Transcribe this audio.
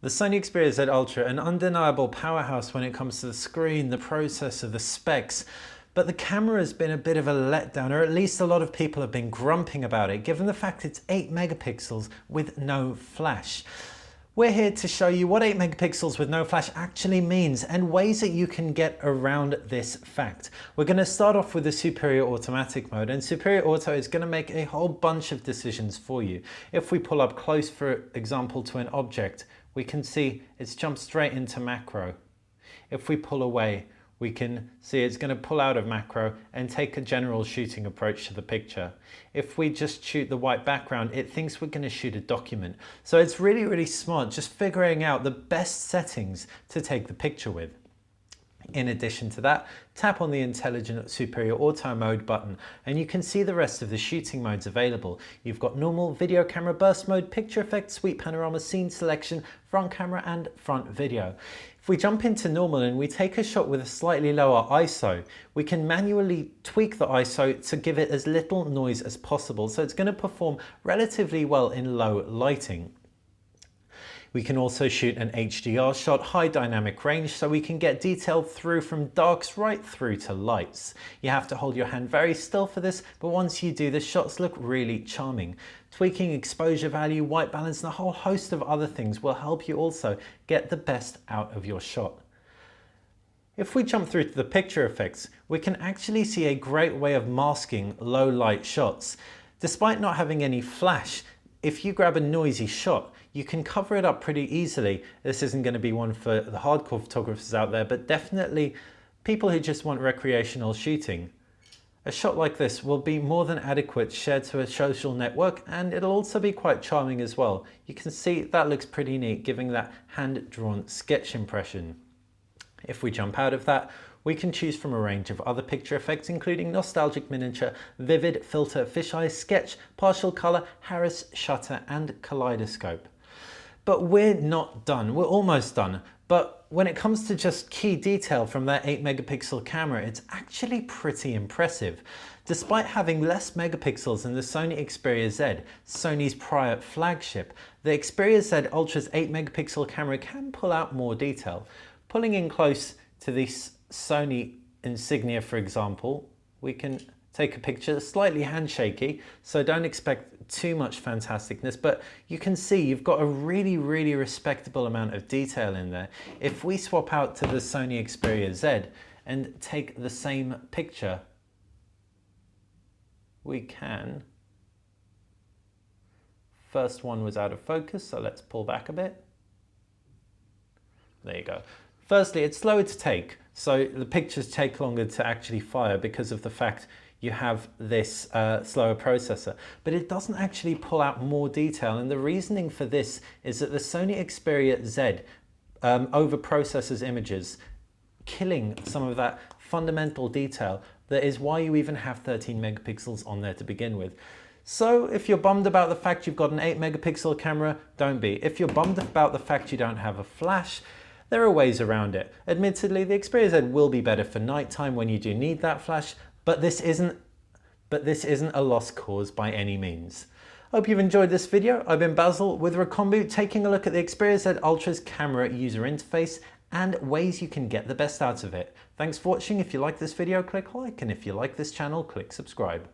The Sony Xperia Z Ultra, an undeniable powerhouse when it comes to the screen, the processor, the specs, but the camera has been a bit of a letdown, or at least a lot of people have been grumping about it, given the fact it's 8 megapixels with no flash. We're here to show you what 8 megapixels with no flash actually means and ways that you can get around this fact. We're going to start off with the Superior Automatic mode, and Superior Auto is going to make a whole bunch of decisions for you. If we pull up close, for example, to an object, we can see it's jumped straight into macro. If we pull away, we can see it's going to pull out of macro and take a general shooting approach to the picture. If we just shoot the white background, it thinks we're going to shoot a document. So it's really, really smart just figuring out the best settings to take the picture with. In addition to that, tap on the intelligent Superior Auto mode button and you can see the rest of the shooting modes available. You've got normal, video camera, burst mode, picture effect, sweep panorama, scene selection, front camera and front video. If we jump into normal and we take a shot with a slightly lower ISO, we can manually tweak the ISO to give it as little noise as possible, so it's going to perform relatively well in low lighting. We can also shoot an HDR shot, high dynamic range, so we can get detail through from darks right through to lights. You have to hold your hand very still for this, but once you do, the shots look really charming. Tweaking exposure value, white balance, and a whole host of other things will help you also get the best out of your shot. If we jump through to the picture effects, we can actually see a great way of masking low light shots. Despite not having any flash, if you grab a noisy shot, you can cover it up pretty easily. This isn't going to be one for the hardcore photographers out there, but definitely people who just want recreational shooting. A shot like this will be more than adequate shared to a social network, and it'll also be quite charming as well. You can see that looks pretty neat, giving that hand-drawn sketch impression. If we jump out of that, we can choose from a range of other picture effects, including nostalgic miniature, vivid, filter, fisheye, sketch, partial color, Harris, shutter, and kaleidoscope. But we're not done. We're almost done. But when it comes to just key detail from that 8 megapixel camera, it's actually pretty impressive. Despite having less megapixels than the Sony Xperia Z, Sony's prior flagship, the Xperia Z Ultra's 8 megapixel camera can pull out more detail. Pulling in close to this Sony insignia, for example, we can take a picture, slightly handshaky, so don't expect too much fantasticness, but you can see you've got a really, really respectable amount of detail in there. If we swap out to the Sony Xperia Z and take the same picture, we can. First one was out of focus, so let's pull back a bit. There you go. Firstly, it's slower to take, so the pictures take longer to actually fire because of the fact you have this slower processor, but it doesn't actually pull out more detail, and the reasoning for this is that the Sony Xperia Z over processes images, killing some of that fundamental detail that is why you even have 13 megapixels on there to begin with. So if you're bummed about the fact you've got an 8 megapixel camera, don't be. If you're bummed about the fact you don't have a flash, there are ways around it. Admittedly, the Xperia Z will be better for nighttime when you do need that flash, but this isn't a lost cause by any means. Hope you've enjoyed this video. I've been Basil with Recombu, taking a look at the Xperia Z Ultra's camera user interface and ways you can get the best out of it. Thanks for watching. If you like this video, click like, and if you like this channel, click subscribe.